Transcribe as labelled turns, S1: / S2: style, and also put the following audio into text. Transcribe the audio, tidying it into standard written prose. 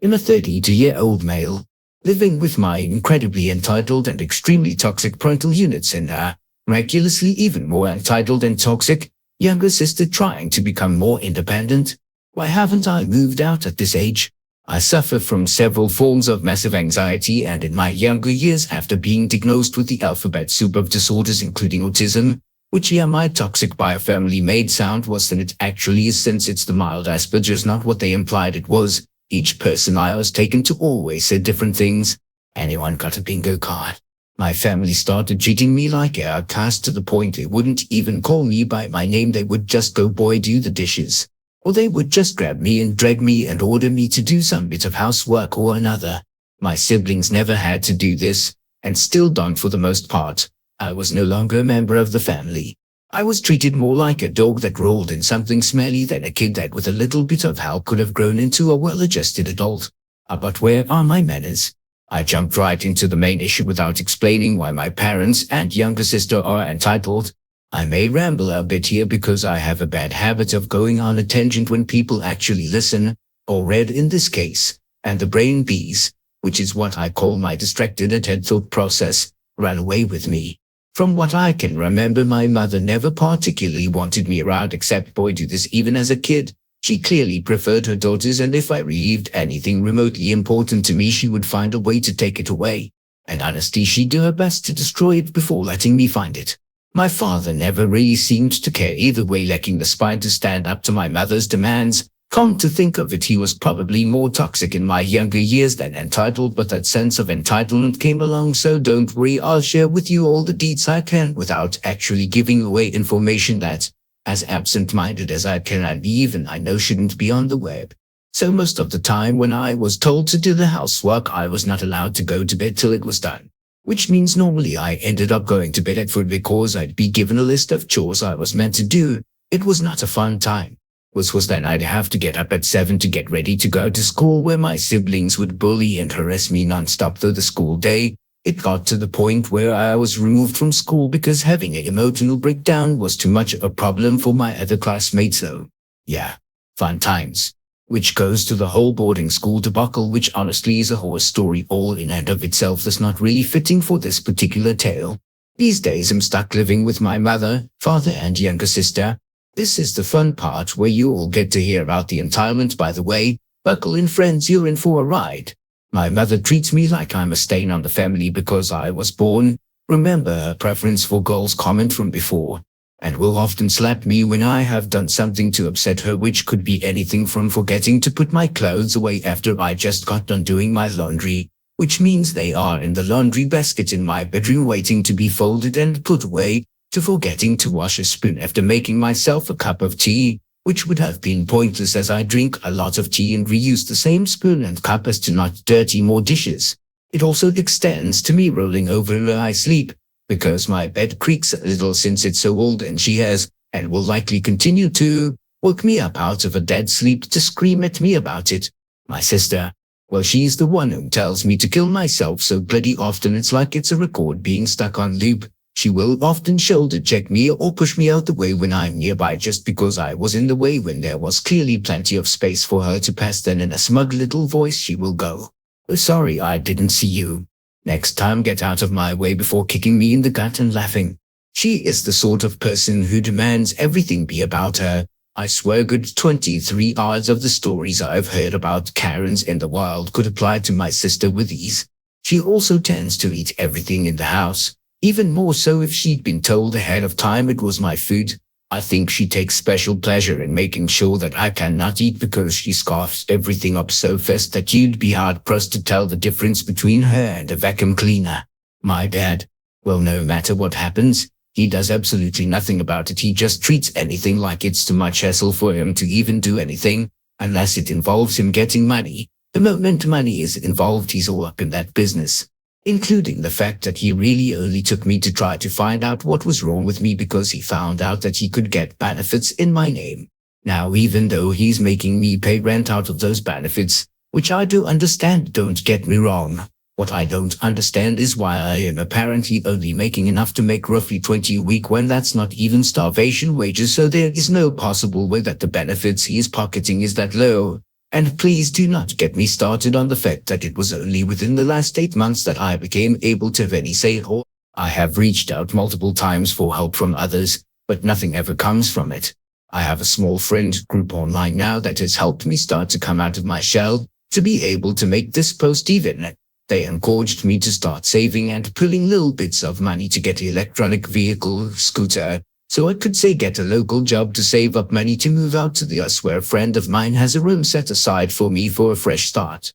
S1: I'm a 32-year-old male, living with my incredibly entitled and extremely toxic parental units and miraculously even more entitled and toxic younger sister trying to become more independent. Why haven't I moved out at this age? I suffer from several forms of massive anxiety, and in my younger years after being diagnosed with the alphabet soup of disorders including autism, which my toxic biofamily made sound worse than it actually is since it's the mild Asperger's, not what they implied it was. Each person I was taken to always said different things. Anyone got a bingo card? My family started treating me like a outcast to the point they wouldn't even call me by my name. They would just go, "Boy, do the dishes." Or they would just grab me and drag me and order me to do some bit of housework or another. My siblings never had to do this, and still don't for the most part. I was no longer a member of the family. I was treated more like a dog that rolled in something smelly than a kid that with a little bit of help could have grown into a well-adjusted adult. But where are my manners? I jumped right into the main issue without explaining why my parents and younger sister are entitled. I may ramble a bit here because I have a bad habit of going on a tangent when people actually listen, or read in this case, and the brain bees, which is what I call my distracted and thought process, ran away with me. From what I can remember, my mother never particularly wanted me around except, boy, do this even as a kid. She clearly preferred her daughters, and if I relieved anything remotely important to me, she would find a way to take it away. And honestly, she'd do her best to destroy it before letting me find it. My father never really seemed to care either way, lacking the spine to stand up to my mother's demands. Come to think of it, he was probably more toxic in my younger years than entitled, but that sense of entitlement came along, so don't worry, I'll share with you all the deeds I can without actually giving away information that, as absent-minded as I can be, even I know shouldn't be on the web. So most of the time when I was told to do the housework, I was not allowed to go to bed till it was done. Which means normally I ended up going to bed at 4 because I'd be given a list of chores I was meant to do. It was not a fun time. Was then I'd have to get up at 7 to get ready to go to school, where my siblings would bully and harass me nonstop through the school day. It got to the point where I was removed from school because having an emotional breakdown was too much of a problem for my other classmates. So, yeah, fun times. Which goes to the whole boarding school debacle, which honestly is a horror story all in and of itself, that's not really fitting for this particular tale. These days I'm stuck living with my mother, father, and younger sister. This is the fun part where you all get to hear about the entitlement. By the way, buckle in friends, you're in for a ride. My mother treats me like I'm a stain on the family because I was born. Remember her preference for girls comment from before. And will often slap me when I have done something to upset her, which could be anything from forgetting to put my clothes away after I just got done doing my laundry, which means they are in the laundry basket in my bedroom waiting to be folded and put away, to forgetting to wash a spoon after making myself a cup of tea, which would have been pointless as I drink a lot of tea and reuse the same spoon and cup as to not dirty more dishes. It also extends to me rolling over while I sleep, because my bed creaks a little since it's so old, and she has, and will likely continue to, woke me up out of a dead sleep to scream at me about it. My sister, well, she's the one who tells me to kill myself so bloody often it's like it's a record being stuck on loop. She will often shoulder check me or push me out the way when I'm nearby just because I was in the way when there was clearly plenty of space for her to pass. Then in a smug little voice she will go, "Oh, sorry, I didn't see you. Next time get out of my way," before kicking me in the gut and laughing. She is the sort of person who demands everything be about her. I swear good 23 hours of the stories I've heard about Karens in the wild could apply to my sister with ease. She also tends to eat everything in the house. Even more so if she'd been told ahead of time it was my food. I think she takes special pleasure in making sure that I cannot eat because she scarfs everything up so fast that you'd be hard-pressed to tell the difference between her and a vacuum cleaner. My dad, well, no matter what happens, he does absolutely nothing about it. He just treats anything like it's too much hassle for him to even do anything, unless it involves him getting money. The moment money is involved, he's all up in that business. Including the fact that he really only took me to try to find out what was wrong with me because he found out that he could get benefits in my name. Now, even though he's making me pay rent out of those benefits, which I do understand, don't get me wrong, what I don't understand is why I am apparently only making enough to make roughly 20 a week when that's not even starvation wages, so there is no possible way that the benefits he is pocketing is that low. And please do not get me started on the fact that it was only within the last 8 months that I became able to have any say. I have reached out multiple times for help from others, but nothing ever comes from it. I have a small friend group online now that has helped me start to come out of my shell, to be able to make this post even. They encouraged me to start saving and pulling little bits of money to get an electronic vehicle scooter, so I could say get a local job to save up money to move out to the US where a friend of mine has a room set aside for me for a fresh start.